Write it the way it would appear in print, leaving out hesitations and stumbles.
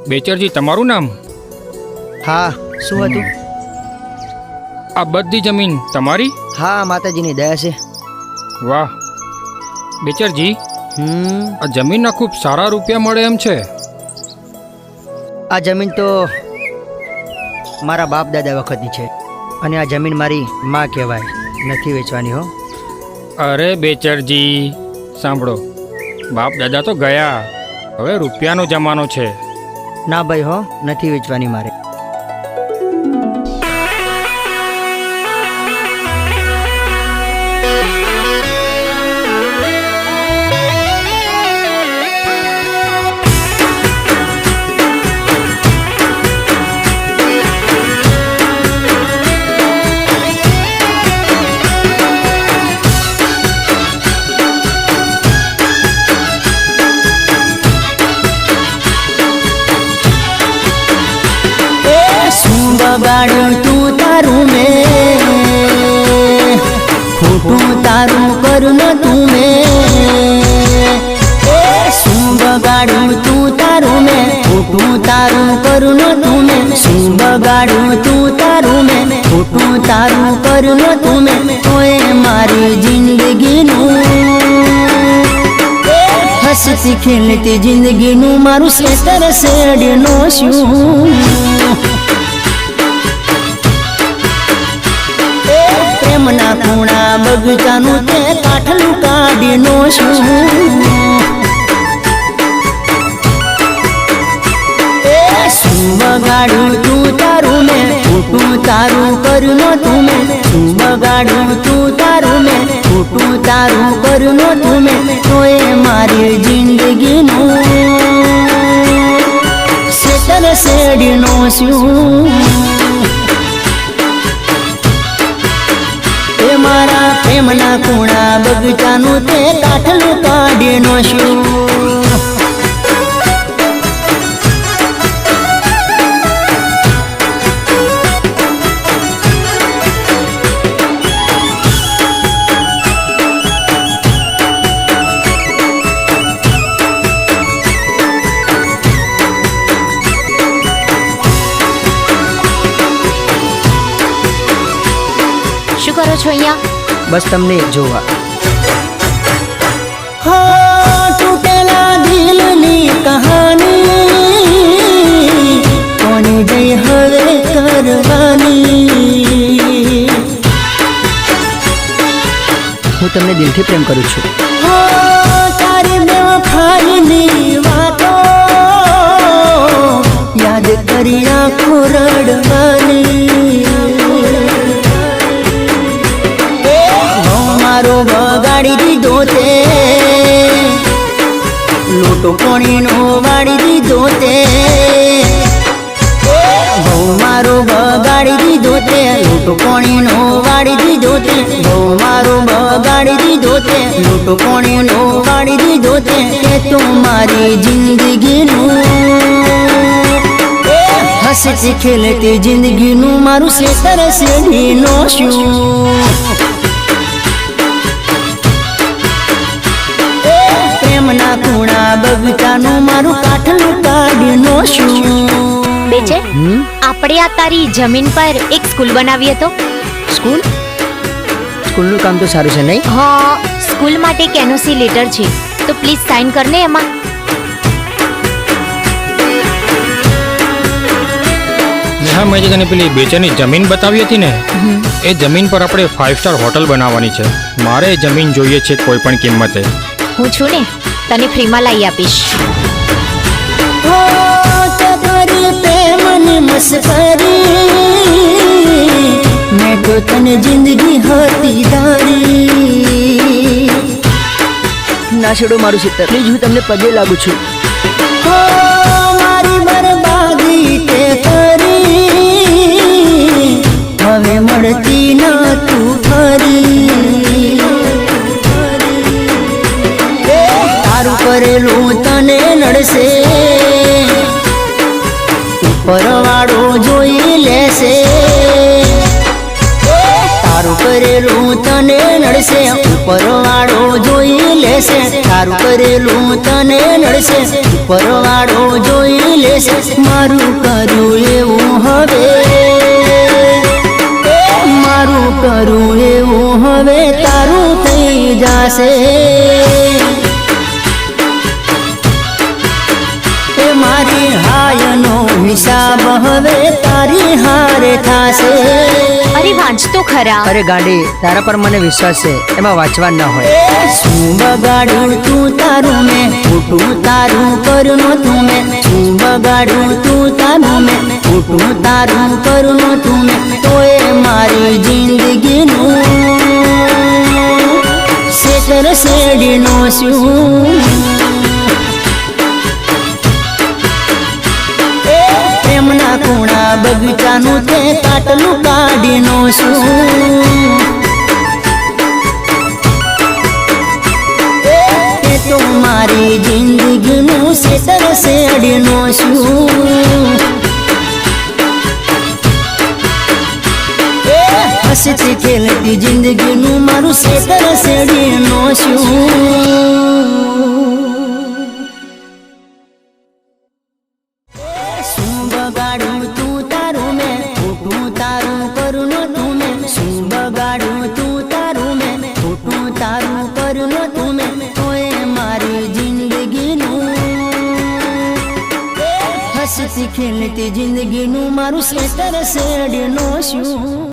બેચરજી, તમારું નામ? હા, શું હતું? આ બધી જમીન તમારી? હા, માતાજીની દયા છે. વાહ બેચરજી, આ જમીનના ખૂબ સારા રૂપિયા મળે એમ છે. આ જમીન તો મારા બાપ દાદા વખતની છે અને આ જમીન મારી માં કહેવાય, નથી વેચવાની હો. અરે બેચરજી સાંભળો, બાપ દાદા તો ગયા, હવે રૂપિયાનો જમાનો છે. ના ભાઈ હો, નથી વેચવાની મારે. બગાડ્યું તું તારું મેં, ખોટું તારું કરું ન તું મેં. શું બગાડ્યું તું તારું મેં, ખોટું તારું કરું ન તું મેં. શું બગાડ્યું તું તારું મેં, ખોટું તારું કરું ન તું મેં. તોય મારી જિંદગીનું હસતી ખેલતી જિંદગીનું મારું સેટર શેડનો શું. પ્રેમના ખૂણા બગીચાનું તે કાઠલું કાઢીનો શું. શું બગાડ્યું તું તારું મેં, ખોટું તારું કર્યું ન તું મેં. શું બગાડ્યું તું તારું મેં, ખોટું તારું કર્યું ન તું મેં. તોય મારી જિંદગીનું સેટર શેડીનો શું. મારા પ્રેમના ખૂણા બગીચાનું તે કાઠલું કાઢીનો શું. શું કરો છો અહીંયા? બસ તમને જોવા. હા, તૂટેલા દિલની કહાની કોને જઈ હવે કરવાની. હું તમને દિલથી પ્રેમ કરું છું. હા, તારી બેવફાઈની વાતો યાદ કરી આંખો રડવાની. મારો બગાડી દીધો તે લોટો કોણીનો વાળી દીધો તે. બહુ મારો બગાડી દીધો તે લોટો કોણીનો વાળી દીધો તે. બહુ મારો બગાડી દીધો તે લોટો કોણીનો વાળી દીધો તે. એ તો મારી જિંદગીનું હસતી ખેલતી જિંદગીનું મારું સેટર શેડીનો શું. પ્રેમના ખૂણા બગીચાનું મારું કાઠલું કાઢીનો શું. બેચર, આપણે આ તારી જમીન પર એક સ્કૂલ બનાવીએ તો? સ્કૂલ? સ્કૂલનું કામ તો સારું છે નહીં? હા, સ્કૂલ માટે એક એનઓસી લેટર છે, તો પ્લીઝ સાઇન કરને એમાં. હા, મેં જે તને પેલી બેચરની જમીન બતાવી હતી ને, એ જમીન પર આપણે 5 સ્ટાર હોટલ બનાવવાની છે. મારે એ જમીન જોઈએ છે કોઈ પણ કિંમતે. હું છું ને, તને ફ્રીમાં લાવી આપીશ. મેં તો તને જિંદગી હતી ધારી. ના છોડો મારું સિત્તર, પ્લીઝ હું તમને પગે લાગુ છું. મારી બરબાદી તે કરી, હવે મળતી ના તું ફરી. તારું કરેલું તને નડશે, ઉપરવાળો જોઈ લેશે. તારું કરેલું તને નડશે, ઉપરવાળો જોઈ લેશે, તારું કરેલું તને નડશે, પરવાળો જોઈ લેશે, મારું કર્યું એવું હવે, મારું કર્યું એવું હવે તારું થઈ જાશે, મારી હાયનો હિસાબ હવે તારી હારે થાશે. અરે વાંચ તો ખરા. અરે ગાંડી, તારા પર મને વિશ્વાસ છે, એમાં વાંચવા ન હોય. શું બગાડ્યું તું તારું મેં, ખોટું તારું કર્યું નતું મેં, શું બગાડ્યું તું તારું મેં, ખોટું તારું કર્યું નતું મેં, તોય મારી જિંદગીનું શેતર શેરડીનો શું, પ્રેમના કુણા બગીચાનું તે કાટલું કાઢીનો શું, એ તો મારી જિંદગીનું શેતર શેરડીનો શું, હસતી ખેલતી જિંદગીનું મારું શેતર શેરડીનો શું. શું બગાડ્યું તું તારું મેં, ખોટું તારું કર્યું નતું મેં, શું બગાડ્યું તું તારું મેં, ખોટું તારું કર્યું નતું મેં, તોય મારી જિંદગીનું હસતી ખેલતી જિંદગીનું મારું શેતર શેરડીનો શું.